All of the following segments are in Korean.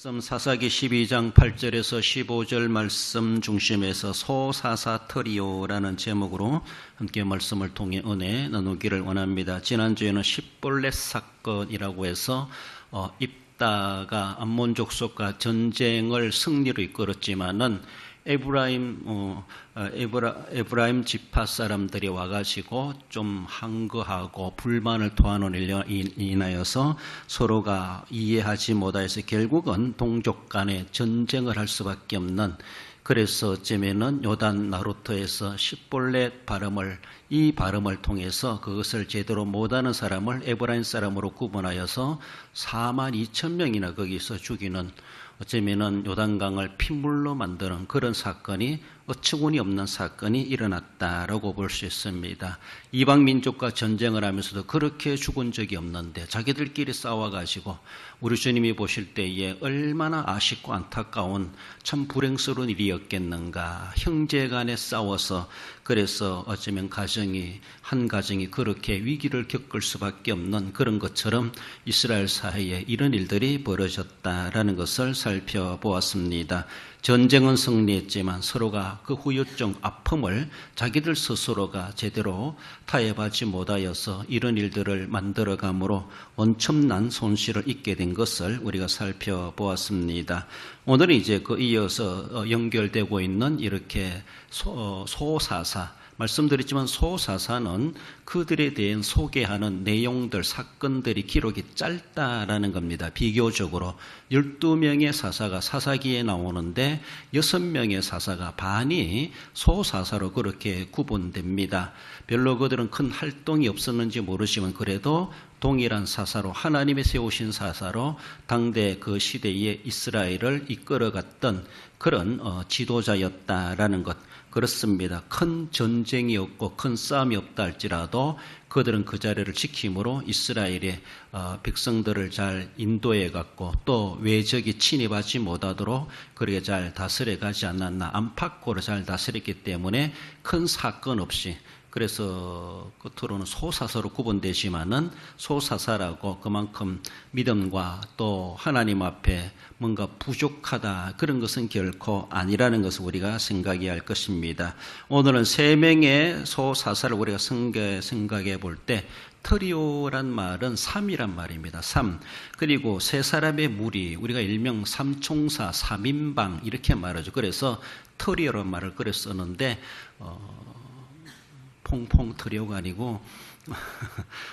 말씀 사사기 12장 8절에서 15절 말씀 중심에서 소사사터리오라는 제목으로 함께 말씀을 통해 은혜 나누기를 원합니다. 지난주에는 십볼렛 사건이라고 해서 입다가 암몬 족속과 전쟁을 승리로 이끌었지만은 에브라임 지파 사람들이 와가지고 좀 항거하고 불만을 토하는 일로 인하여서 서로가 이해하지 못해서 결국은 동족 간에 전쟁을 할 수밖에 없는, 그래서 어쩌면은 요단 나루터에서 십볼렛 이 발음을 통해서 그것을 제대로 못하는 사람을 에브라임 사람으로 구분하여서 42,000명이나 거기서 죽이는, 어쩌면은 요단강을 핏물로 만드는 그런 사건이 어처구니 없는 사건이 일어났다라고 볼 수 있습니다. 이방 민족과 전쟁을 하면서도 그렇게 죽은 적이 없는데 자기들끼리 싸워가지고 우리 주님이 보실 때에 얼마나 아쉽고 안타까운 참 불행스러운 일이었겠는가. 형제 간에 싸워서 그래서 어쩌면 한 가정이 그렇게 위기를 겪을 수밖에 없는 그런 것처럼 이스라엘 사회에 이런 일들이 벌어졌다라는 것을 살펴보았습니다. 전쟁은 승리했지만 서로가 그 후유증 아픔을 자기들 스스로가 제대로 타협하지 못하여서 이런 일들을 만들어감으로 엄청난 손실을 입게 된 것을 우리가 살펴보았습니다. 오늘은 이제 그 이어서 연결되고 있는 이렇게 소사사, 말씀드렸지만 소사사는 그들에 대한 소개하는 내용들, 사건들이 기록이 짧다라는 겁니다. 비교적으로 12명의 사사가 사사기에 나오는데 6명의 사사가 반이 소사사로 그렇게 구분됩니다. 별로 그들은 큰 활동이 없었는지 모르지만 그래도 동일한 사사로, 하나님이 세우신 사사로 당대 그 시대에 이스라엘을 이끌어갔던 그런 지도자였다라는 것, 그렇습니다. 큰 전쟁이 없고 큰 싸움이 없다 할지라도 그들은 그 자리를 지킴으로 이스라엘의 백성들을 잘 인도해 갔고 또 외적이 침입하지 못하도록 그렇게 잘 다스려 가지 않았나, 안팎으로 잘 다스렸기 때문에 큰 사건 없이, 그래서 겉으로는 소사사로 구분되지만은 소사사라고 그만큼 믿음과 또 하나님 앞에 뭔가 부족하다 그런 것은 결코 아니라는 것을 우리가 생각해야 할 것입니다. 오늘은 3명의 소사사를 우리가 생각해 볼 때 트리오란 말은 3이란 말입니다. 3. 그리고 세 사람의 무리, 우리가 일명 삼총사, 3인방 이렇게 말하죠. 그래서 트리오란 말을 그래 썼는데 퐁퐁 트리오가 아니고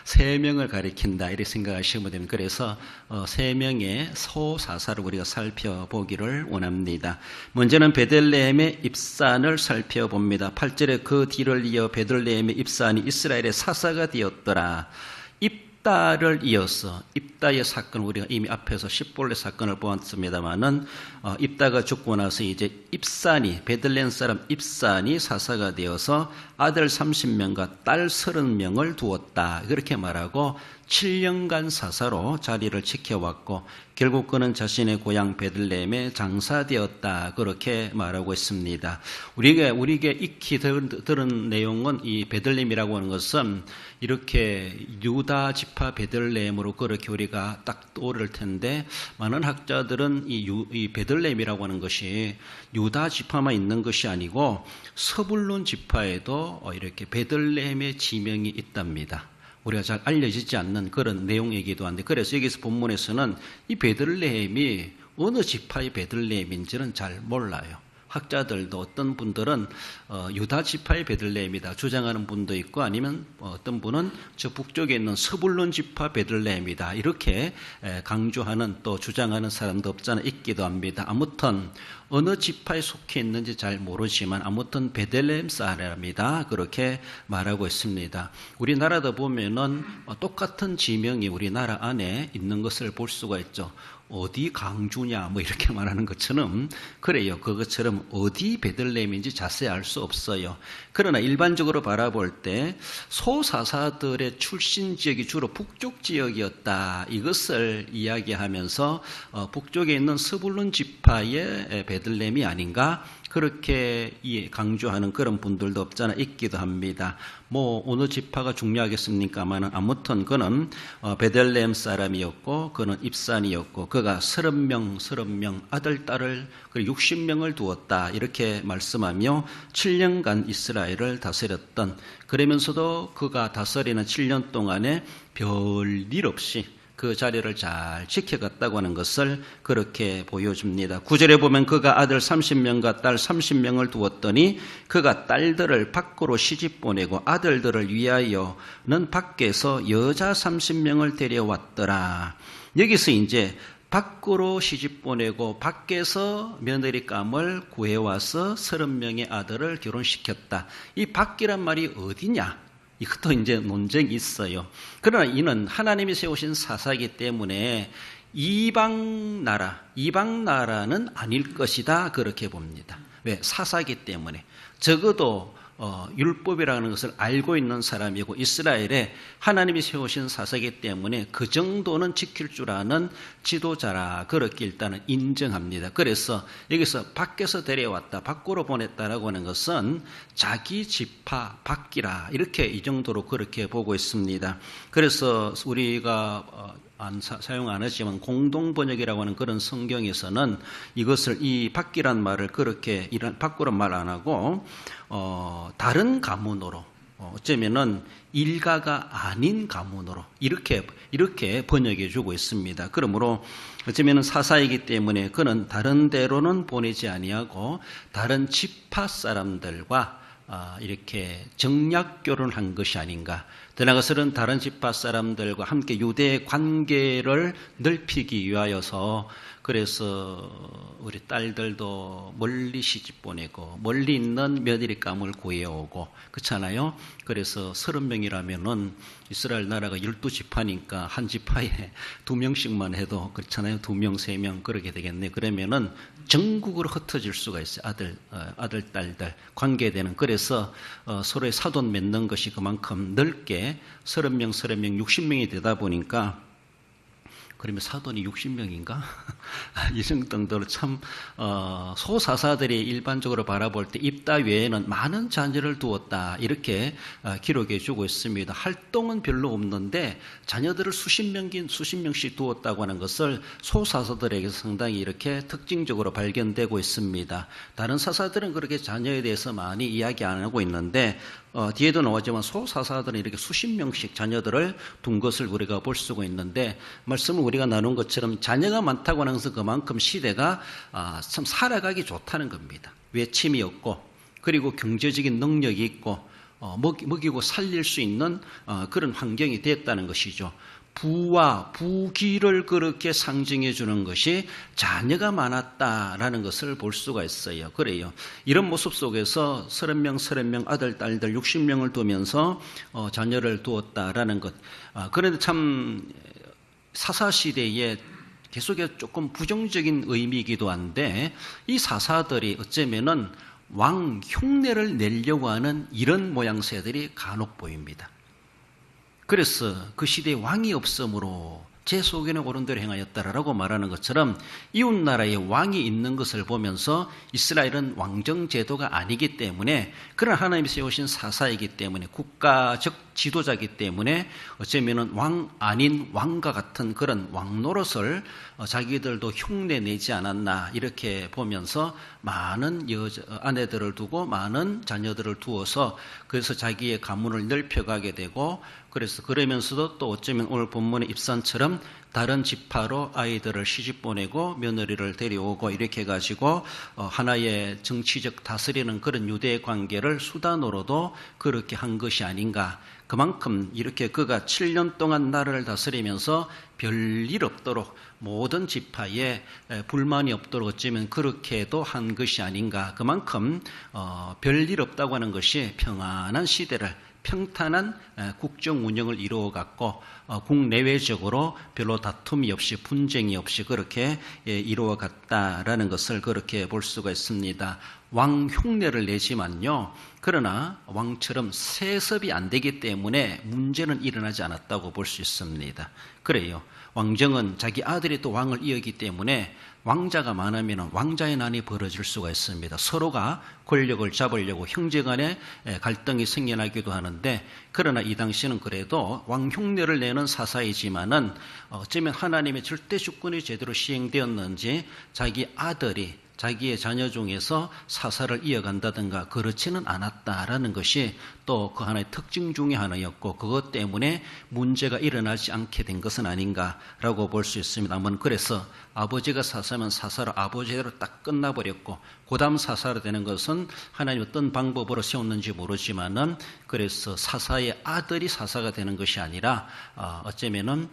3명을 가리킨다 이렇게 생각하시면 됩니다. 그래서 3명의 소사사를 우리가 살펴보기를 원합니다. 먼저는 베들레헴의 입산을 살펴봅니다. 8절에 그 뒤를 이어 베들레헴의 입산이 이스라엘의 사사가 되었더라. 입다를 이어서 입다의 사건, 우리가 이미 앞에서 십볼렛 사건을 보았습니다만은 입다가 죽고 나서 이제 입산이, 베들레헴 사람 입산이 사사가 되어서 아들 30명과 딸 30명을 두었다 그렇게 말하고 7년간 사사로 자리를 지켜왔고 결국 그는 자신의 고향 베들레헴에 장사되었다 그렇게 말하고 있습니다. 우리가 익히 들은 내용은 이 베들레헴이라고 하는 것은 이렇게 유다 지파 베들레헴으로 그렇게 우리가 딱 떠오를 텐데, 많은 학자들은 이 베들레헴이라고 하는 것이 유다 지파만 있는 것이 아니고 서불론 지파에도 이렇게 베들레헴의 지명이 있답니다. 우리가 잘 알려지지 않는 그런 내용이기도 한데, 그래서 여기서 본문에서는 이 베들레헴이 어느 지파의 베들레헴인지는 잘 몰라요. 학자들도 어떤 분들은 유다 지파의 베들레헴이다 주장하는 분도 있고, 아니면 어떤 분은 저 북쪽에 있는 서불론 지파 베들레헴이다 이렇게 강조하는, 또 주장하는 사람도 없잖아 있기도 합니다. 아무튼 어느 지파에 속해 있는지 잘 모르지만 아무튼 베들레헴 사람이다 그렇게 말하고 있습니다. 우리나라도 보면은 똑같은 지명이 우리나라 안에 있는 것을 볼 수가 있죠. 어디 강주냐 뭐 이렇게 말하는 것처럼, 그래요. 그것처럼 어디 베들레헴인지 자세히 알 수 없어요. 그러나 일반적으로 바라볼 때 소사사들의 출신 지역이 주로 북쪽 지역이었다 이것을 이야기하면서 북쪽에 있는 스불론 지파의 베들레헴이 아닌가 그렇게 강조하는 그런 분들도 없잖아 있기도 합니다. 뭐 어느 지파가 중요하겠습니까만 아무튼 그는 베들레헴 사람이었고 그는 입산이었고 그가 30명 아들 딸을 그리고 60명을 두었다 이렇게 말씀하며 7년간 이스라엘을 다스렸던, 그러면서도 그가 다스리는 7년 동안에 별일 없이 그 자리를 잘 지켜갔다고 하는 것을 그렇게 보여줍니다. 9절에 보면 그가 아들 30명과 딸 30명을 두었더니 그가 딸들을 밖으로 시집 보내고 아들들을 위하여는 밖에서 여자 30명을 데려왔더라. 여기서 이제 밖으로 시집 보내고 밖에서 며느리감을 구해와서 30명의 아들을 결혼시켰다. 이 밖이란 말이 어디냐? 이것도 이제 논쟁이 있어요. 그러나 이는 하나님이 세우신 사사이기 때문에 이방 나라는 아닐 것이다 그렇게 봅니다. 왜? 사사이기 때문에. 적어도 율법이라는 것을 알고 있는 사람이고 이스라엘에 하나님이 세우신 사사이기 때문에 그 정도는 지킬 줄 아는 지도자라 그렇게 일단은 인정합니다. 그래서 여기서 밖에서 데려왔다, 밖으로 보냈다라고 하는 것은 자기 지파 밖이라 이렇게 이 정도로 그렇게 보고 있습니다. 그래서 우리가 사용 안 하지만 공동번역이라고 하는 그런 성경에서는 이것을 이 밖이란 말을 그렇게 밖으로 말 안 하고 다른 가문으로 어쩌면은 일가가 아닌 가문으로 이렇게 번역해 주고 있습니다. 그러므로 어쩌면은 사사이기 때문에 그는 다른 데로는 보내지 아니하고 다른 지파 사람들과 이렇게 정략 결혼한 것이 아닌가. 더 나아가서는 다른 지파 사람들과 함께 유대 관계를 넓히기 위하여서 그래서 우리 딸들도 멀리 시집 보내고 멀리 있는 며느리감을 구해오고 그렇잖아요. 그래서 30명이라면은 이스라엘 나라가 12지파니까 한 지파에 2명씩만 해도 그렇잖아요. 2명, 3명 그렇게 되겠네. 그러면은 전국으로 흩어질 수가 있어요. 아들, 딸들 관계되는. 그래서 서로의 사돈 맺는 것이 그만큼 넓게 30명, 60명이 되다 보니까 그러면 사돈이 60명인가? 이 정도로 참 소사사들이 일반적으로 바라볼 때 입다 외에는 많은 자녀를 두었다 이렇게 기록해 주고 있습니다. 활동은 별로 없는데 자녀들을 수십 명씩 두었다고 하는 것을 소사사들에게 상당히 이렇게 특징적으로 발견되고 있습니다. 다른 사사들은 그렇게 자녀에 대해서 많이 이야기 안 하고 있는데 뒤에도 나오지만 소사사들은 이렇게 수십 명씩 자녀들을 둔 것을 우리가 볼 수가 있는데 말씀을 우리가 나눈 것처럼 자녀가 많다고 하는 것은 그만큼 시대가 참 살아가기 좋다는 겁니다. 외침이 없고 그리고 경제적인 능력이 있고 먹이고 살릴 수 있는 그런 환경이 됐다는 것이죠. 부와 부귀를 그렇게 상징해 주는 것이 자녀가 많았다라는 것을 볼 수가 있어요. 그래요. 이런 모습 속에서 30명 아들, 딸들 60명을 두면서 자녀를 두었다라는 것. 그런데 참 사사시대에 계속해서 조금 부정적인 의미이기도 한데 이 사사들이 어쩌면은 왕 흉내를 내려고 하는 이런 모양새들이 간혹 보입니다. 그래서 그 시대에 왕이 없으므로 제 속에는 옳은 대로 행하였다라고 말하는 것처럼 이웃나라에 왕이 있는 것을 보면서 이스라엘은 왕정제도가 아니기 때문에 그런 하나님이 세우신 사사이기 때문에 국가적 지도자이기 때문에 어쩌면은 왕 아닌 왕과 같은 그런 왕노릇을 자기들도 흉내내지 않았나 이렇게 보면서 많은 아내들을 두고 많은 자녀들을 두어서 그래서 자기의 가문을 넓혀가게 되고 그래서 그러면서도 또 어쩌면 오늘 본문의 입산처럼 다른 지파로 아이들을 시집 보내고 며느리를 데려오고 이렇게 해가지고 하나의 정치적 다스리는 그런 유대 관계를 수단으로도 그렇게 한 것이 아닌가. 그만큼 이렇게 그가 7년 동안 나라를 다스리면서 별일 없도록 모든 지파에 불만이 없도록 어쩌면 그렇게도 한 것이 아닌가. 그만큼 별일 없다고 하는 것이 평안한 시대를 평탄한 국정 운영을 이루어갔고 국내외적으로 별로 다툼이 없이 분쟁이 없이 그렇게 이루어갔다라는 것을 그렇게 볼 수가 있습니다. 왕 흉내를 내지만요. 그러나 왕처럼 세습이 안 되기 때문에 문제는 일어나지 않았다고 볼 수 있습니다. 그래요. 왕정은 자기 아들이 또 왕을 이었기 때문에 왕자가 많으면 왕자의 난이 벌어질 수가 있습니다. 서로가 권력을 잡으려고 형제간에 갈등이 생겨나기도 하는데, 그러나 이 당시는 그래도 왕 흉내를 내는 사사이지만은 어쩌면 하나님의 절대 주권이 제대로 시행되었는지 자기 아들이 자기의 자녀 중에서 사사를 이어간다든가 그렇지는 않았다라는 것이 또 그 하나의 특징 중에 하나였고, 그것 때문에 문제가 일어나지 않게 된 것은 아닌가라고 볼 수 있습니다만, 그래서 아버지가 사사면 사사로 아버지대로 딱 끝나버렸고, 그 다음 사사로 되는 것은 하나님 어떤 방법으로 세웠는지 모르지만은, 그래서 사사의 아들이 사사가 되는 것이 아니라 어쩌면은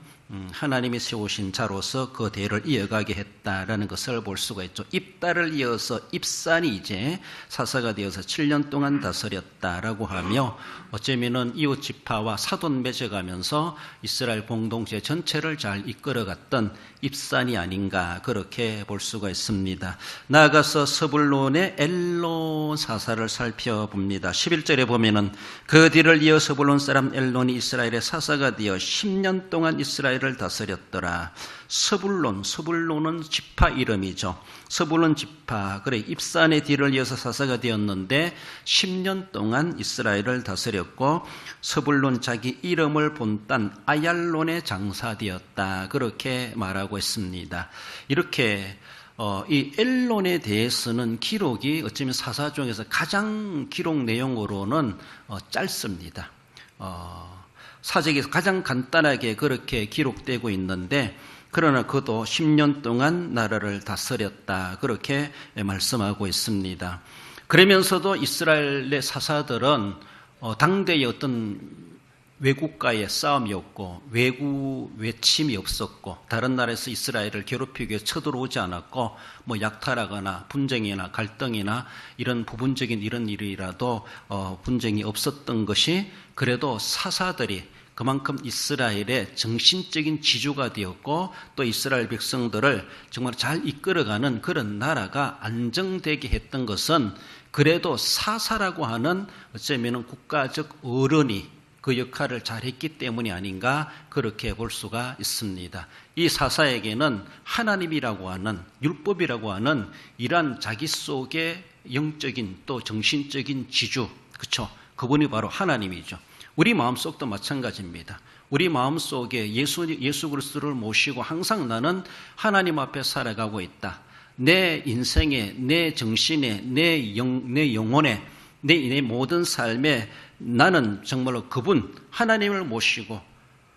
하나님이 세우신 자로서 그 대를 이어가게 했다라는 것을 볼 수가 있죠. 입다를 이어서 입산이 이제 사사가 되어서 7년 동안 다스렸다라고 하며, 어쩌면은 이웃 지파와 사돈 맺어가면서 이스라엘 공동체 전체를 잘 이끌어갔던 입산이 아닌가, 그렇게 볼 수가 있습니다. 나아가서 스불론의 엘론 사사를 살펴봅니다. 11절에 보면은 그 뒤를 이어 스불론 사람 엘론이 이스라엘의 사사가 되어 10년 동안 이스라엘을 다스렸더라. 스불론은 지파 이름이죠. 스불론 지파, 그래 입산의 뒤를 이어서 사사가 되었는데 10년 동안 이스라엘을 다스렸고, 스불론 자기 이름을 본 땅 아얄론의 장사되었다, 그렇게 말하고 있습니다. 이렇게 이 엘론에 대해서는 기록이 어쩌면 사사 중에서 가장 기록 내용으로는 짧습니다. 사적에서 가장 간단하게 그렇게 기록되고 있는데, 그러나 그도 10년 동안 나라를 다스렸다, 그렇게 말씀하고 있습니다. 그러면서도 이스라엘의 사사들은 당대의 어떤 외국과의 싸움이 없고 외침이 없었고, 다른 나라에서 이스라엘을 괴롭히기 위해 쳐들어오지 않았고, 약탈하거나 분쟁이나 갈등이나 이런 부분적인 이런 일이라도 분쟁이 없었던 것이, 그래도 사사들이 그만큼 이스라엘의 정신적인 지주가 되었고, 또 이스라엘 백성들을 정말 잘 이끌어가는 그런 나라가 안정되게 했던 것은, 그래도 사사라고 하는 어쩌면 국가적 어른이 그 역할을 잘했기 때문이 아닌가, 그렇게 볼 수가 있습니다. 이 사사에게는 하나님이라고 하는, 율법이라고 하는 이러한 자기 속의 영적인 또 정신적인 지주, 그렇죠? 그분이 바로 하나님이죠. 우리 마음속도 마찬가지입니다. 우리 마음속에 예수 그리스도를 모시고 항상 나는 하나님 앞에 살아가고 있다. 내 인생에, 내 정신에, 내 영혼에, 내 모든 삶에 나는 정말로 그분 하나님을 모시고,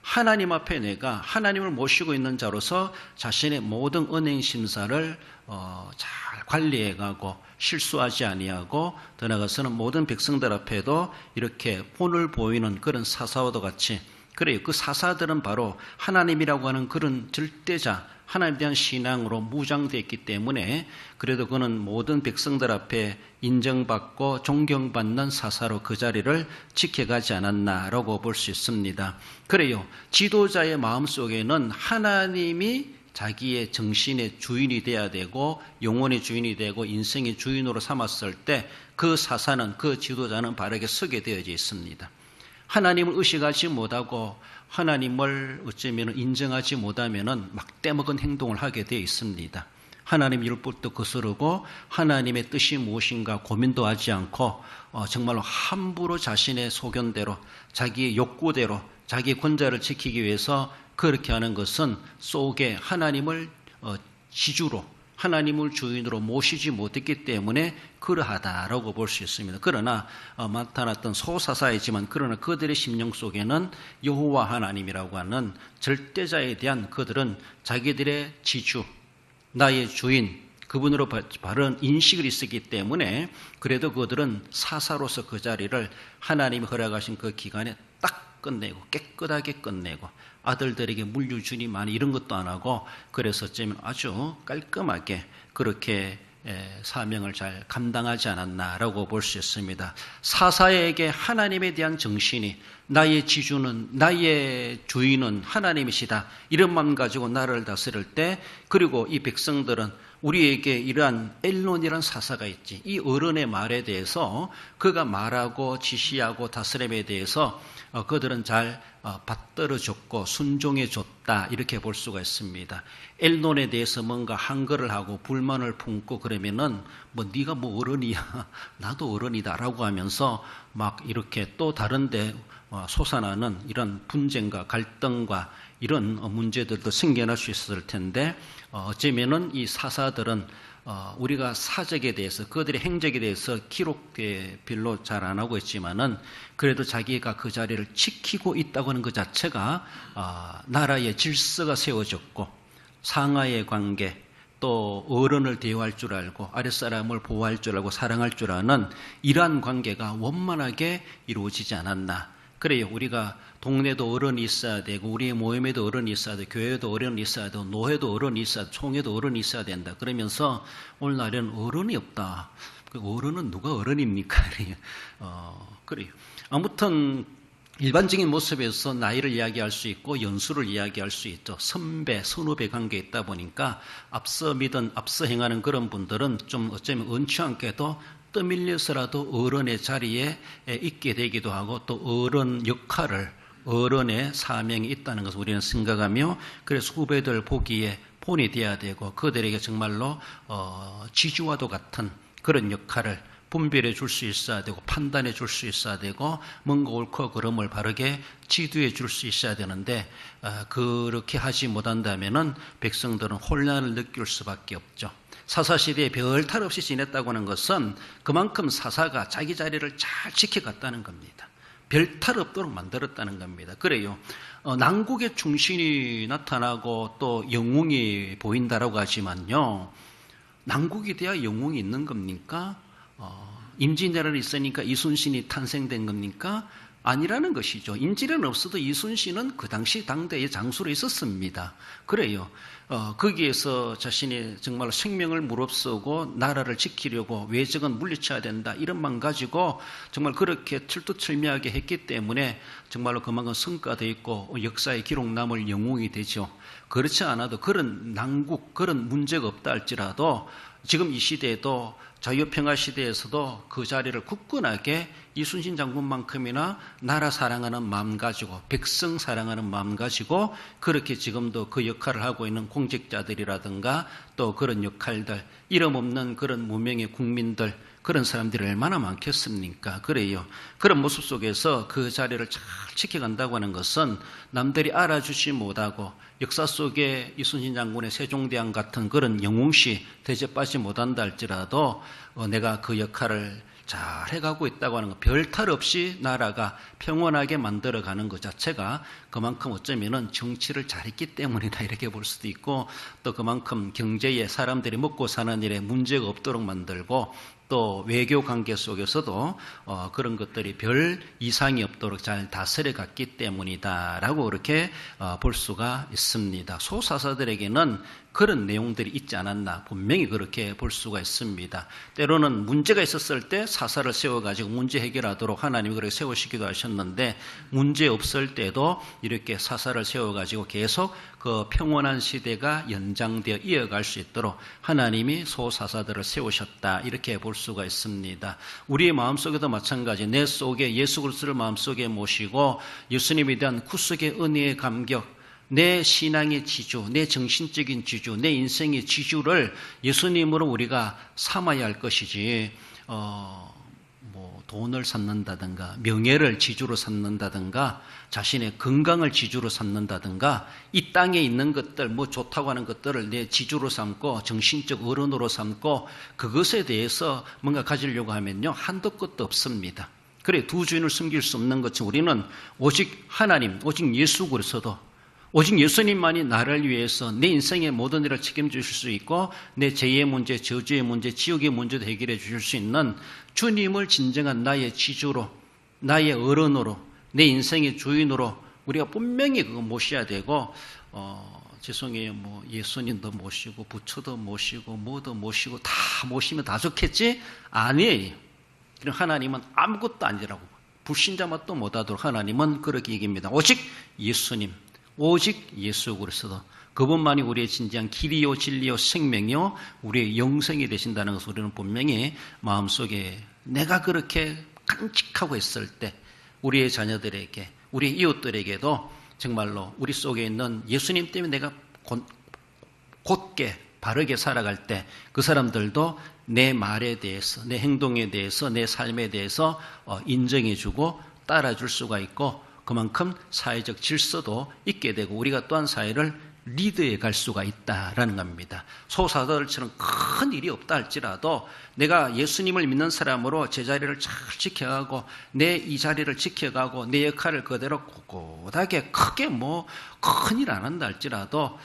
하나님 앞에 내가 하나님을 모시고 있는 자로서 자신의 모든 은행 심사를 잘 관리해가고 실수하지 아니하고, 더 나아가서는 모든 백성들 앞에도 이렇게 본을 보이는 그런 사사와도 같이, 그래요. 그 사사들은 바로 하나님이라고 하는 그런 절대자, 하나님에 대한 신앙으로 무장되어 있기 때문에, 그래도 그는 모든 백성들 앞에 인정받고 존경받는 사사로 그 자리를 지켜가지 않았나라고 볼 수 있습니다. 그래요. 지도자의 마음속에는 하나님이 자기의 정신의 주인이 돼야 되고, 영혼의 주인이 되고, 인생의 주인으로 삼았을 때 그 사사는, 그 지도자는 바르게 서게 되어져 있습니다. 하나님을 의식하지 못하고 하나님을 어쩌면 인정하지 못하면 막대먹은 행동을 하게 되어 있습니다. 하나님 율법도 거스르고 하나님의 뜻이 무엇인가 고민도 하지 않고 정말로 함부로 자신의 소견대로, 자기의 욕구대로 자기 권좌를 지키기 위해서 그렇게 하는 것은 속에 하나님을 지주로, 하나님을 주인으로 모시지 못했기 때문에 그러하다라고 볼 수 있습니다. 그러나 나타났던 소사사이지만, 그러나 그들의 심령 속에는 여호와 하나님이라고 하는 절대자에 대한, 그들은 자기들의 지주, 나의 주인, 그분으로 바른 인식을 있었기 때문에, 그래도 그들은 사사로서 그 자리를 하나님이 허락하신 그 기간에 딱 끝내고, 깨끗하게 끝내고, 아들들에게 물려주니 많이 이런 것도 안 하고, 그래서 어쩌면 아주 깔끔하게 그렇게 사명을 잘 감당하지 않았나라고 볼 수 있습니다. 사사에게 하나님에 대한 정신이 나의 지주는 나의 주인은 하나님이시다 이런 마음 가지고 나라를 다스릴 때 그리고 이 백성들은 우리에게 이러한 엘론이라는 사사가 있지 이 어른의 말에 대해서 그가 말하고 지시하고 다스림에 대해서 그들은 잘 받들어줬고 순종해줬다 이렇게 볼 수가 있습니다. 엘론에 대해서 뭔가 한글을 하고 불만을 품고 그러면은 뭐 네가 뭐 어른이야 나도 어른이다라고 하면서 막 이렇게 또 다른데 솟아나는 이런 분쟁과 갈등과 이런 문제들도 생겨날 수 있을 텐데 어쩌면은 이 사사들은 우리가 사적에 대해서 그들의 행적에 대해서 기록에 별로 잘 안 하고 있지만은 그래도 자기가 그 자리를 지키고 있다고 하는 그 자체가 나라의 질서가 세워졌고 상하의 관계 또 어른을 대우할 줄 알고 아랫사람을 보호할 줄 알고 사랑할 줄 아는 이러한 관계가 원만하게 이루어지지 않았나. 그래요. 우리가 동네도 어른이 있어야 되고 우리의 모임에도 어른이 있어야 되고 교회도 어른이 있어야 되고 노회도 어른이 있어야 되고 총회도 어른이 있어야 된다. 그러면서 오늘날에는 어른이 없다. 그 어른은 누가 어른입니까? 그래요. 아무튼 일반적인 모습에서 나이를 이야기할 수 있고 연수를 이야기할 수 있죠. 선배, 선후배 관계에 있다 보니까 앞서 믿은, 앞서 행하는 그런 분들은 좀 어쩌면 은치 않게도 떠밀려서라도 어른의 자리에 있게 되기도 하고 또 어른 역할을 어른의 사명이 있다는 것을 우리는 생각하며 그래서 후배들 보기에 본이 되어야 되고 그들에게 정말로 지주와도 같은 그런 역할을 분별해 줄 수 있어야 되고 판단해 줄 수 있어야 되고 뭔가 옳고 그름을 바르게 지도해 줄 수 있어야 되는데 그렇게 하지 못한다면은 백성들은 혼란을 느낄 수밖에 없죠. 사사시대에 별 탈 없이 지냈다고 하는 것은 그만큼 사사가 자기 자리를 잘 지켜갔다는 겁니다. 별 탈 없도록 만들었다는 겁니다. 그래요. 난국의 충신이 나타나고 또 영웅이 보인다라고 하지만요. 난국이 돼야 영웅이 있는 겁니까? 임진왜란이 있으니까 이순신이 탄생된 겁니까? 아니라는 것이죠. 임진왜란 없어도 이순신은 그 당시 당대의 장수로 있었습니다. 그래요. 거기에서 자신이 정말 생명을 무릅쓰고 나라를 지키려고 외적은 물리쳐야 된다 이런 마음 가지고 정말 그렇게 철두철미하게 했기 때문에 정말로 그만큼 성과도 있고 역사의 기록 남을 영웅이 되죠. 그렇지 않아도 그런 난국 그런 문제가 없다 할지라도 지금 이 시대에도 자유평화 시대에서도 그 자리를 굳건하게 이순신 장군만큼이나 나라 사랑하는 마음 가지고 백성 사랑하는 마음 가지고 그렇게 지금도 그 역할을 하고 있는 공직자들이라든가 또 그런 역할들 이름 없는 그런 무명의 국민들 그런 사람들이 얼마나 많겠습니까? 그래요. 그런 모습 속에서 그 자리를 잘 지켜간다고 하는 것은 남들이 알아주지 못하고 역사 속에 이순신 장군의 세종대왕 같은 그런 영웅시 대접받지 못한다 할지라도 내가 그 역할을 잘 해가고 있다고 하는 것, 별 탈 없이 나라가 평온하게 만들어가는 것 자체가 그만큼 어쩌면은 정치를 잘했기 때문이다 이렇게 볼 수도 있고 또 그만큼 경제에 사람들이 먹고 사는 일에 문제가 없도록 만들고 또 외교 관계 속에서도 그런 것들이 별 이상이 없도록 잘 다스려 갔기 때문이다라고 그렇게 볼 수가 있습니다. 소사사들에게는 그런 내용들이 있지 않았나 분명히 그렇게 볼 수가 있습니다. 때로는 문제가 있었을 때 사사를 세워가지고 문제 해결하도록 하나님이 그렇게 세우시기도 하셨는데 문제 없을 때도 이렇게 사사를 세워가지고 계속 그 평온한 시대가 연장되어 이어갈 수 있도록 하나님이 소사사들을 세우셨다 이렇게 볼 수가 있습니다. 우리의 마음속에도 마찬가지 내 속에 예수 그리스도를 마음속에 모시고 예수님에 대한 구속의 은혜의 감격 내 신앙의 지주, 내 정신적인 지주, 내 인생의 지주를 예수님으로 우리가 삼아야 할 것이지 돈을 삼는다든가 명예를 지주로 삼는다든가 자신의 건강을 지주로 삼는다든가 이 땅에 있는 것들 뭐 좋다고 하는 것들을 내 지주로 삼고 정신적 어른으로 삼고 그것에 대해서 뭔가 가지려고 하면요 한도 끝도 없습니다. 그래 두 주인을 섬길 수 없는 것은 우리는 오직 하나님, 오직 예수 그리스도 오직 예수님만이 나를 위해서 내 인생의 모든 일을 책임져 주실 수 있고 내 죄의 문제, 저주의 문제, 지옥의 문제도 해결해 주실 수 있는 주님을 진정한 나의 지주로 나의 어른으로 내 인생의 주인으로 우리가 분명히 그거 모셔야 되고 죄송해요. 뭐 예수님도 모시고 부처도 모시고 뭐도 모시고 다 모시면 다 좋겠지? 아니에요. 그럼 하나님은 아무것도 아니라고. 불신자 맛도 못하도록 하나님은 그렇게 얘기합니다. 오직 예수님, 오직 예수 그리스도. 그분만이 우리의 진지한 길이요 진리요 생명이요 우리의 영생이 되신다는 것을 우리는 분명히 마음속에 내가 그렇게 깜찍하고 있을 때 우리의 자녀들에게 우리의 이웃들에게도 정말로 우리 속에 있는 예수님 때문에 내가 곧게 바르게 살아갈 때 그 사람들도 내 말에 대해서 내 행동에 대해서 내 삶에 대해서 인정해주고 따라줄 수가 있고 그만큼 사회적 질서도 있게 되고 우리가 또한 사회를 리드해 갈 수가 있다라는 겁니다. 소사들처럼 큰 일이 없다 할지라도 내가 예수님을 믿는 사람으로 제 자리를 잘 지켜가고 내 이 자리를 지켜가고 내 역할을 그대로 꼿꼿하게 크게 뭐 큰일 안 한다 할지라도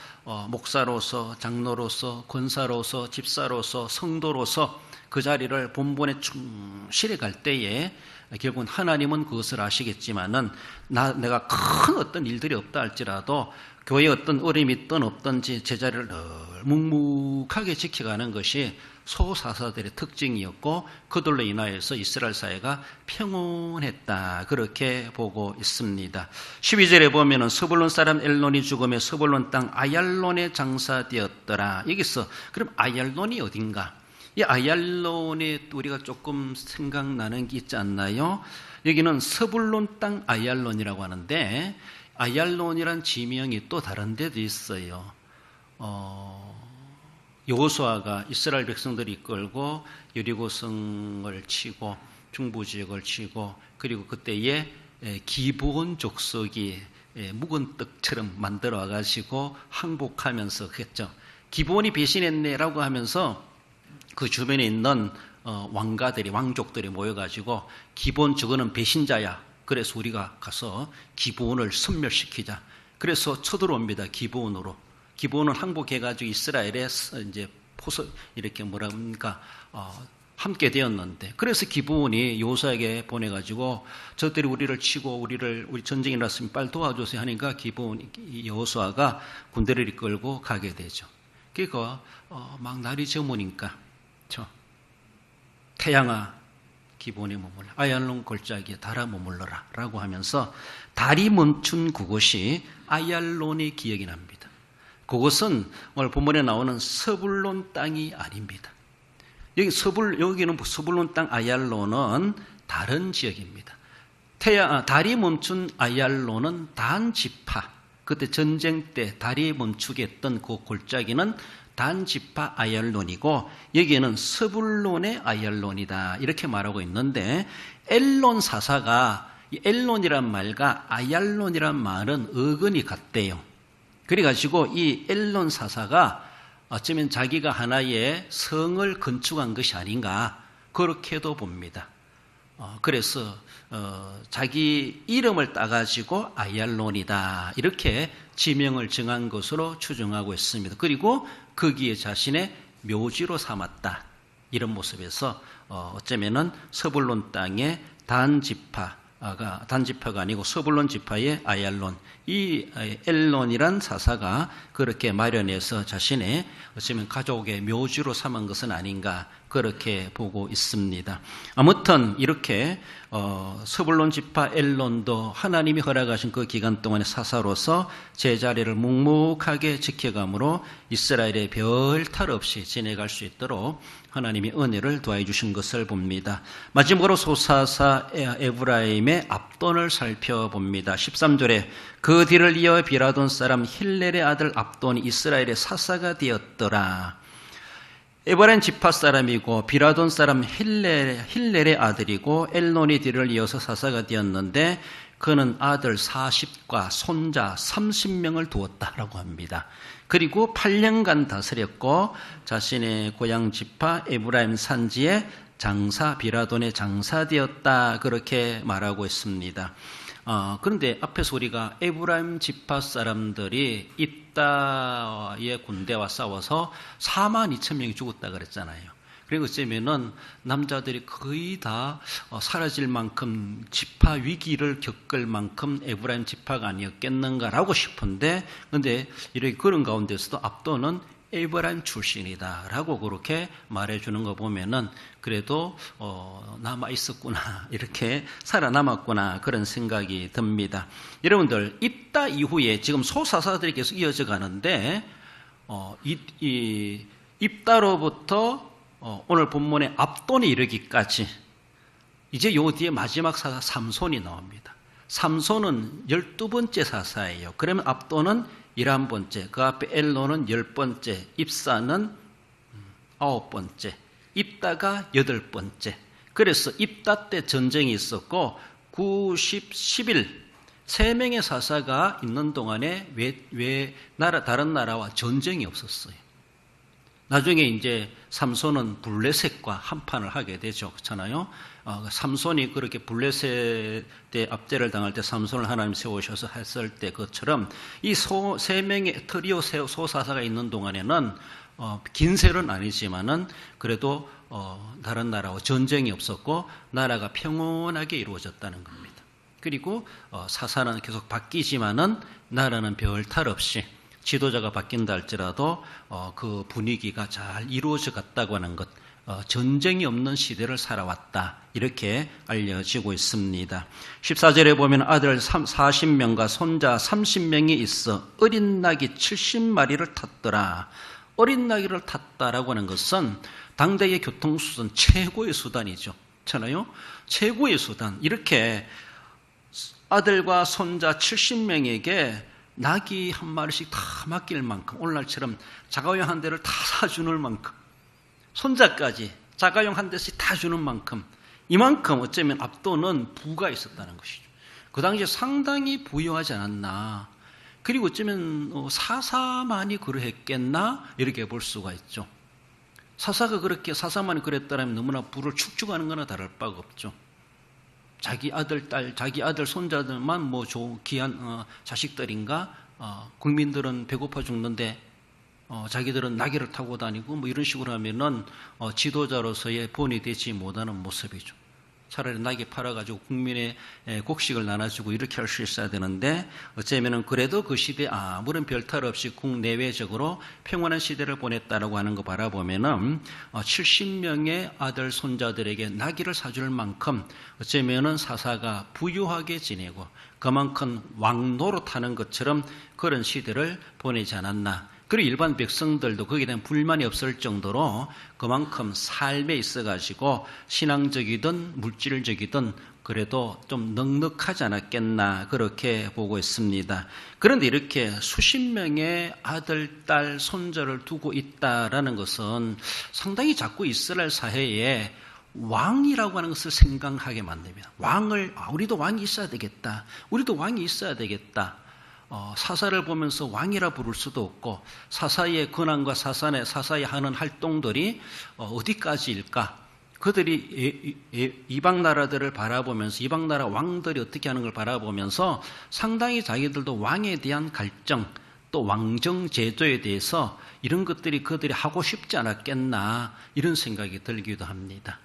목사로서 장로로서 권사로서 집사로서 성도로서 그 자리를 본분에 충실해 갈 때에 결국은 하나님은 그것을 아시겠지만은 내가 큰 어떤 일들이 없다 할지라도 교회에 어떤 어려움이 있든 없든지 제자리를 늘 묵묵하게 지켜가는 것이 소사사들의 특징이었고 그들로 인하여서 이스라엘 사회가 평온했다 그렇게 보고 있습니다. 12절에 보면은 스불론 사람 엘론이 죽음에 스불론 땅 아얄론에 장사되었더라. 여기서 그럼 아얄론이 어딘가? 이 아얄론에 우리가 조금 생각나는 게 있지 않나요? 여기는 스불론 땅 아얄론이라고 하는데 아얄론이란 지명이 또 다른 데도 있어요. 여호수아가 이스라엘 백성들이 이끌고 여리고성을 치고 중부지역을 치고 그리고 그때에 기브온 족속이 묵은 떡처럼 만들어 와가지고 항복하면서 했죠. 기브온이 배신했네라고 하면서 그 주변에 있는 왕가들이 왕족들이 모여가지고 기브온 저거는 배신자야. 그래서 우리가 가서 기브온을 섬멸시키자. 그래서 쳐들어옵니다. 기브온으로. 기브온은 항복해가지고 이스라엘에 이제 이렇게 뭐랍니까 함께 되었는데 그래서 기브온이 여호수아에게 보내가지고 저들이 우리를 치고 우리 전쟁이 났으면 빨리 도와주세요 하니까 기브온 여호수아가 군대를 이끌고 가게 되죠. 그러니까 막 날이 저무니까 태양아 기브온에 머물러 아얄론 골짜기에 달아 머물러라 라고 하면서 달이 멈춘 그곳이 아얄론의 기억이 납니다. 그것은 오늘 본문에 나오는 스불론 땅이 아닙니다. 여기는 스불론 땅 아얄론은 다른 지역입니다. 달이 멈춘 아얄론은 단 지파, 그때 전쟁 때 달이 멈추게 했던 그 골짜기는 단 지파 아얄론이고 여기에는 스불론의 아얄론이다 이렇게 말하고 있는데 엘론 사사가 이 엘론이란 말과 아얄론이란 말은 어근이 같대요. 그래가지고 이 엘론 사사가 어쩌면 자기가 하나의 성을 건축한 것이 아닌가 그렇게도 봅니다. 그래서 자기 이름을 따가지고 아얄론이다 이렇게 지명을 정한 것으로 추정하고 있습니다. 그리고 거기에 자신의 묘지로 삼았다 이런 모습에서 어쩌면은 서불론 땅의 단지파가 아니고 서불론 지파의 아얄론 이 엘론이란 사사가 그렇게 마련해서 자신의 어쩌면 가족의 묘지로 삼은 것은 아닌가 그렇게 보고 있습니다. 아무튼 이렇게 서불론 지파 엘론도 하나님이 허락하신 그 기간 동안의 사사로서 제자리를 묵묵하게 지켜감으로 이스라엘의 별 탈 없이 지내갈 수 있도록 하나님이 은혜를 더해 주신 것을 봅니다. 마지막으로 소사사 에브라임의 압돈을 살펴봅니다. 13절에 그 뒤를 이어 비라돈 사람 힐렐의 아들 압돈이 이스라엘의 사사가 되었더라. 에브라임 지파 사람이고 비라돈 사람 힐렐의 아들이고 엘론이 뒤를 이어서 사사가 되었는데 그는 아들 40과 손자 30명을 두었다라고 합니다. 그리고 8년간 다스렸고 자신의 고향 지파 에브라임 산지에 비라돈의 장사되었다 그렇게 말하고 있습니다. 그런데 앞에서 우리가 에브라임 지파 사람들이 입다의 군대와 싸워서 42,000명이 죽었다 그랬잖아요. 그리고 어쩌면은 남자들이 거의 다 사라질 만큼 지파 위기를 겪을 만큼 에브라임 지파가 아니었겠는가라고 싶은데, 근데 이렇게 그런 가운데서도 압도는 에브라임 출신이다라고 그렇게 말해주는 거 보면은 그래도 남아 있었구나, 이렇게 살아남았구나, 그런 생각이 듭니다. 여러분들, 입다 이후에 지금 소사사들이 계속 이어져 가는데 이 입다로부터 오늘 본문의 압돈에 이르기까지 이제 요 뒤에 마지막 사사 삼손이 나옵니다. 삼손은 12번째 사사예요. 그러면 압돈은 11번째, 그 앞에 엘론은 10번째, 입사는 9번째, 입다가 8번째. 그래서 입다 때 전쟁이 있었고 9, 10, 11 3명의 사사가 있는 동안에 다른 나라와 전쟁이 없었어요. 나중에 이제 삼손은 블레셋과 한판을 하게 되죠. 그렇잖아요. 삼손이 그렇게 블레셋의 압제를 당할 때 삼손을 하나님 세우셔서 했을 때 그처럼 이 세 명의 트리오 소사사가 있는 동안에는 긴 세는 아니지만은 그래도 다른 나라와 전쟁이 없었고 나라가 평온하게 이루어졌다는 겁니다. 그리고 사사는 계속 바뀌지만은 나라는 별 탈 없이 지도자가 바뀐다 할지라도 그 분위기가 잘 이루어져 갔다고 하는 것, 전쟁이 없는 시대를 살아왔다, 이렇게 알려지고 있습니다. 14절에 보면 아들 40명과 손자 30명이 있어 어린 낙이 70마리를 탔더라. 어린 나귀를 탔다라고 하는 것은 당대의 교통수단 최고의 수단이죠. 그렇잖아요? 최고의 수단. 이렇게 아들과 손자 70명에게 낙이 한 마리씩 다 맡길 만큼, 오늘날처럼 자가용 한 대를 다 사주는 만큼, 손자까지 자가용 한 대씩 다 주는 만큼, 이만큼 어쩌면 압도는 부가 있었다는 것이죠. 그 당시에 상당히 부유하지 않았나. 그리고 어쩌면 사사만이 그러했겠나, 이렇게 볼 수가 있죠. 사사만이 그랬다면 너무나 부를 축축하는 거나 다를 바가 없죠. 자기 아들, 딸, 자기 아들, 손자들만 뭐 귀한 자식들인가, 국민들은 배고파 죽는데 자기들은 나귀를 타고 다니고 뭐 이런 식으로 하면은 지도자로서의 본이 되지 못하는 모습이죠. 차라리 나귀 팔아가지고 국민의 곡식을 나눠주고 이렇게 할 수 있어야 되는데, 어쩌면은 그래도 그 시대에 아무런 별탈 없이 국내외적으로 평온한 시대를 보냈다라고 하는 거 바라보면은 70명의 아들 손자들에게 나귀를 사줄 만큼 어쩌면은 사사가 부유하게 지내고 그만큼 왕노릇하는 것처럼 그런 시대를 보내지 않았나. 그리고 일반 백성들도 거기에 대한 불만이 없을 정도로 그만큼 삶에 있어가지고 신앙적이든 물질적이든 그래도 좀 넉넉하지 않았겠나, 그렇게 보고 있습니다. 그런데 이렇게 수십 명의 아들, 딸, 손자를 두고 있다라는 것은 상당히 자꾸 이스라엘 사회에 왕이라고 하는 것을 생각하게 만듭니다. 우리도 왕이 있어야 되겠다. 우리도 왕이 있어야 되겠다. 사사를 보면서 왕이라 부를 수도 없고, 사사의 권한과 사사의 하는 활동들이 어디까지일까? 그들이 이방 나라들을 바라보면서, 이방 나라 왕들이 어떻게 하는 걸 바라보면서 상당히 자기들도 왕에 대한 갈증, 또 왕정 제도에 대해서 이런 것들이 그들이 하고 싶지 않았겠나, 이런 생각이 들기도 합니다.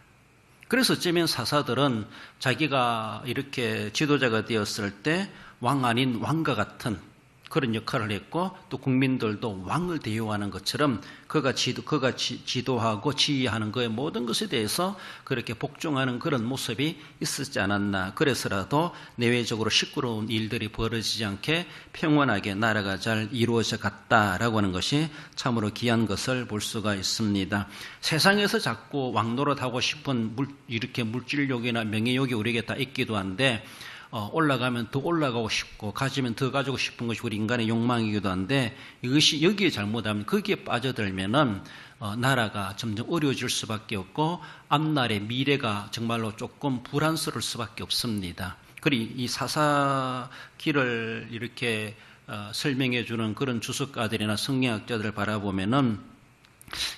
그래서 어쩌면 사사들은 자기가 이렇게 지도자가 되었을 때 왕 아닌 왕과 같은 그런 역할을 했고, 또 국민들도 왕을 대우하는 것처럼 그가 지도하고 지휘하는 그의 모든 것에 대해서 그렇게 복종하는 그런 모습이 있었지 않았나. 그래서라도 내외적으로 시끄러운 일들이 벌어지지 않게 평온하게 나라가 잘 이루어져 갔다라고 하는 것이 참으로 귀한 것을 볼 수가 있습니다. 세상에서 자꾸 왕노릇하고 싶은 이렇게 물질욕이나 명예욕이 우리에게 다 있기도 한데, 올라가면 더 올라가고 싶고 가지면 더 가지고 싶은 것이 우리 인간의 욕망이기도 한데, 이것이 여기에 잘못하면, 거기에 빠져들면은 나라가 점점 어려워질 수밖에 없고 앞날의 미래가 정말로 조금 불안스러울 수밖에 없습니다. 그리고 이 사사 길을 이렇게 설명해 주는 그런 주석가들이나 성경학자들을 바라보면은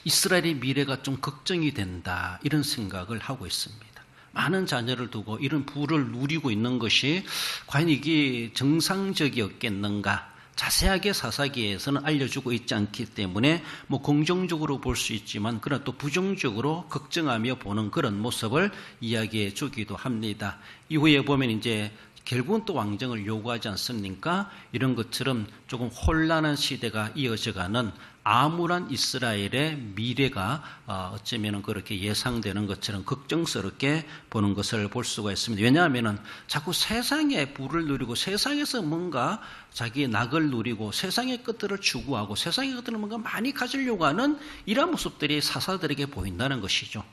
이스라엘의 미래가 좀 걱정이 된다, 이런 생각을 하고 있습니다. 많은 자녀를 두고 이런 부를 누리고 있는 것이 과연 이게 정상적이었겠는가, 자세하게 사사기에서는 알려주고 있지 않기 때문에 뭐 긍정적으로 볼 수 있지만 그러나 또 부정적으로 걱정하며 보는 그런 모습을 이야기해 주기도 합니다. 이후에 보면 이제 결국은 또 왕정을 요구하지 않습니까? 이런 것처럼 조금 혼란한 시대가 이어져가는 암울한 이스라엘의 미래가 어쩌면 그렇게 예상되는 것처럼 걱정스럽게 보는 것을 볼 수가 있습니다. 왜냐하면 자꾸 세상의 부를 누리고 세상에서 뭔가 자기의 낙을 누리고 세상의 것들을 추구하고 세상의 것들을 뭔가 많이 가지려고 하는 이런 모습들이 사사들에게 보인다는 것이죠.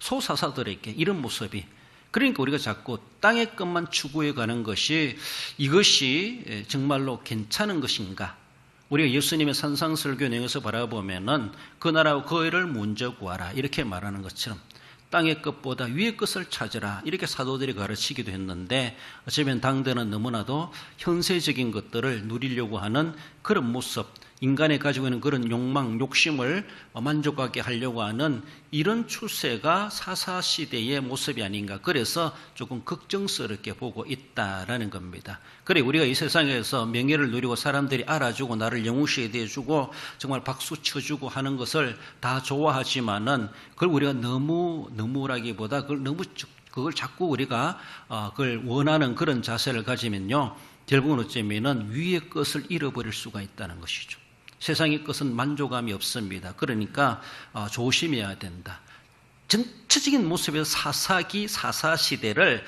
소사사들에게 이런 모습이. 그러니까 우리가 자꾸 땅의 것만 추구해 가는 것이 이것이 정말로 괜찮은 것인가? 우리가 예수님의 산상설교 내용에서 바라보면은 그 나라와 그 의를 먼저 구하라 이렇게 말하는 것처럼 땅의 것보다 위의 것을 찾으라 이렇게 사도들이 가르치기도 했는데 어쩌면 당대는 너무나도 현세적인 것들을 누리려고 하는 그런 모습, 인간이 가지고 있는 그런 욕망, 욕심을 만족하게 하려고 하는 이런 추세가 사사시대의 모습이 아닌가. 그래서 조금 걱정스럽게 보고 있다라는 겁니다. 그래 우리가 이 세상에서 명예를 누리고 사람들이 알아주고 나를 영웅시에 대해주고 정말 박수 쳐주고 하는 것을 다 좋아하지만은 그걸 우리가 너무라기보다 그걸 자꾸 우리가 그걸 원하는 그런 자세를 가지면요. 결국은 어쩌면은 위의 것을 잃어버릴 수가 있다는 것이죠. 세상의 것은 만족감이 없습니다. 그러니까 조심해야 된다. 전체적인 모습에서 사사시대를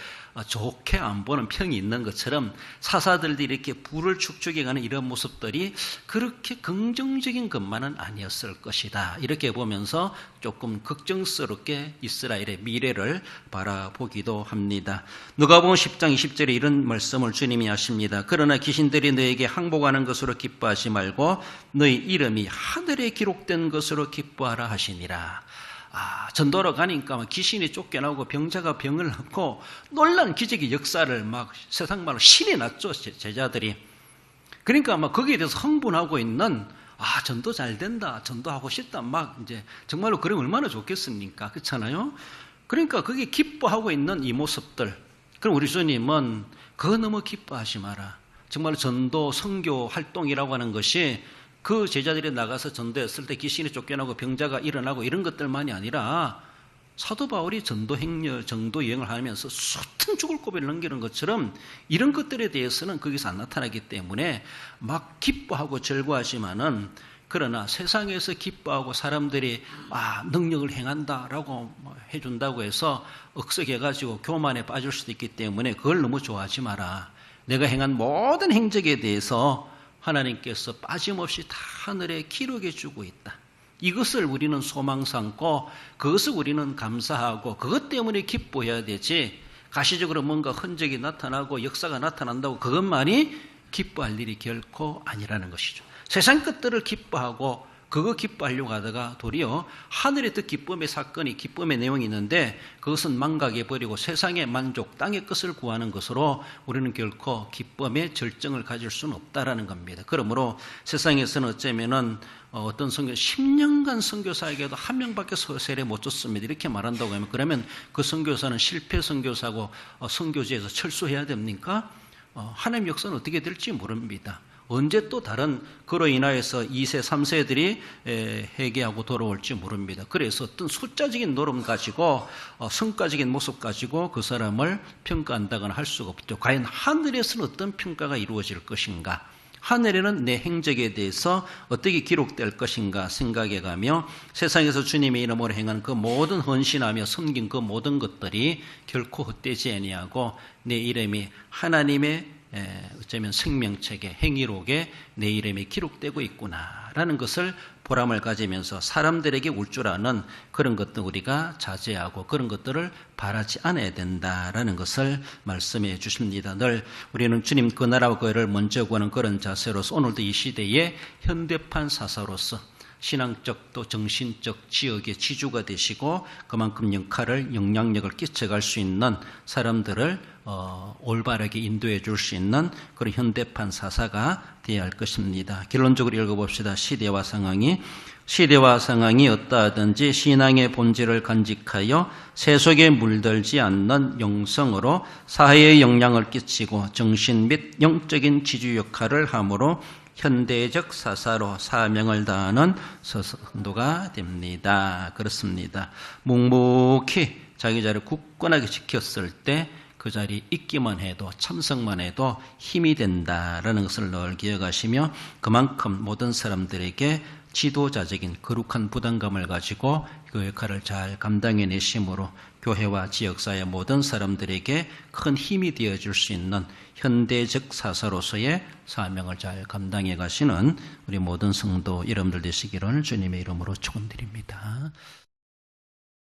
좋게 안 보는 평이 있는 것처럼 사사들이 이렇게 부를 축적해가는 이런 모습들이 그렇게 긍정적인 것만은 아니었을 것이다. 이렇게 보면서 조금 걱정스럽게 이스라엘의 미래를 바라보기도 합니다. 누가복음 10장 20절에 이런 말씀을 주님이 하십니다. 그러나 귀신들이 너에게 항복하는 것으로 기뻐하지 말고 너희 이름이 하늘에 기록된 것으로 기뻐하라 하시니라. 전도로 가니까 귀신이 쫓겨나고 병자가 병을 낫고 놀라운 기적의 역사를 막 세상말로 신이 났죠, 제자들이. 그러니까 막 거기에 대해서 흥분하고 있는 전도 잘 된다, 전도하고 싶다, 막 이제 정말로 그러면 얼마나 좋겠습니까? 그렇잖아요? 그러니까 거기에 기뻐하고 있는 이 모습들. 그럼 우리 주님은 그거 너무 기뻐하지 마라. 정말 전도, 선교 활동이라고 하는 것이 그 제자들이 나가서 전도했을 때 귀신이 쫓겨나고 병자가 일어나고 이런 것들만이 아니라 사도 바울이 전도 여행을 하면서 숱한 죽을 고비를 넘기는 것처럼 이런 것들에 대해서는 거기서 안 나타나기 때문에 막 기뻐하고 즐거워하지만은 그러나 세상에서 기뻐하고 사람들이 능력을 행한다라고 해준다고 해서 억석해가지고 교만에 빠질 수도 있기 때문에 그걸 너무 좋아하지 마라. 내가 행한 모든 행적에 대해서 하나님께서 빠짐없이 다 하늘에 기록해 주고 있다. 이것을 우리는 소망 삼고 그것을 우리는 감사하고 그것 때문에 기뻐해야 되지 가시적으로 뭔가 흔적이 나타나고 역사가 나타난다고 그것만이 기뻐할 일이 결코 아니라는 것이죠. 세상 것들을 기뻐하고 그거 기뻐하려고 하다가 도리어 하늘의 더 기쁨의 사건이 기쁨의 내용이 있는데 그것은 망각해버리고 세상의 만족, 땅의 것을 구하는 것으로 우리는 결코 기쁨의 절정을 가질 수는 없다라는 겁니다. 그러므로 세상에서는 어쩌면은 어떤 선교 10년간 선교사에게도 한 명밖에 세례 못 줬습니다. 이렇게 말한다고 하면 그러면 그 선교사는 실패 선교사고 선교지에서 철수해야 됩니까? 하나님 역사는 어떻게 될지 모릅니다. 언제 또 다른 그로 인하여서 2세, 3세들이 회개하고 돌아올지 모릅니다. 그래서 어떤 숫자적인 노름 가지고 성과적인 모습 가지고 그 사람을 평가한다거나 할 수가 없죠. 과연 하늘에서는 어떤 평가가 이루어질 것인가? 하늘에는 내 행적에 대해서 어떻게 기록될 것인가 생각해가며 세상에서 주님의 이름으로 행한 그 모든 헌신하며 섬긴 그 모든 것들이 결코 헛되지 아니하고 내 이름이 하나님의 어쩌면 생명책에 행위록에 내 이름이 기록되고 있구나라는 것을 보람을 가지면서 사람들에게 울 줄 아는 그런 것들 우리가 자제하고 그런 것들을 바라지 않아야 된다라는 것을 말씀해 주십니다. 늘 우리는 주님 그 나라와 그 의를 먼저 구하는 그런 자세로서 오늘도 이 시대의 현대판 사사로서 신앙적 또 정신적 지역의 지주가 되시고 그만큼 영향력을 끼쳐갈 수 있는 사람들을 올바르게 인도해 줄 수 있는 그런 현대판 사사가 되어야 할 것입니다. 결론적으로 읽어봅시다. 시대와 상황이 어떠하든지 신앙의 본질을 간직하여 세속에 물들지 않는 영성으로 사회에 영향을 끼치고 정신 및 영적인 지주 역할을 함으로 현대적 사사로 사명을 다하는 성도가 됩니다. 그렇습니다. 묵묵히 자기 자리를 굳건하게 지켰을 때 그 자리에 있기만 해도 참석만 해도 힘이 된다라는 것을 늘 기억하시며 그만큼 모든 사람들에게 지도자적인 거룩한 부담감을 가지고 그 역할을 잘 감당해내심으로 교회와 지역사회 모든 사람들에게 큰 힘이 되어줄 수 있는 현대적 사사로서의 사명을 잘 감당해 가시는 우리 모든 성도 여러분들 되시기를 주님의 이름으로 축원드립니다.